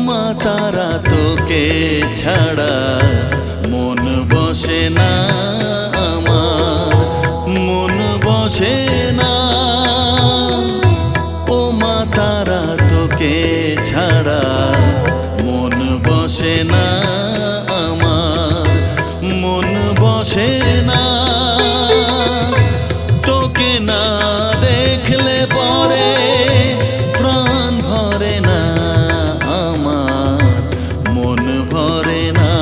মা তারা তোকে ছাড়া মন বসে না আমার, মন বসে না। ও মা তারা তোকে ছাড়া মন বসে না আমার, মন বসে না। তোকে না দেখলে পরে প্রাণ ভরে না আমার, মন ভরে না।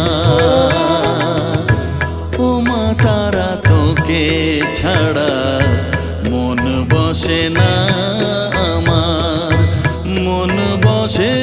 ও মা তারা তোকে ছাড়া মন বসে না আমার, মন বসে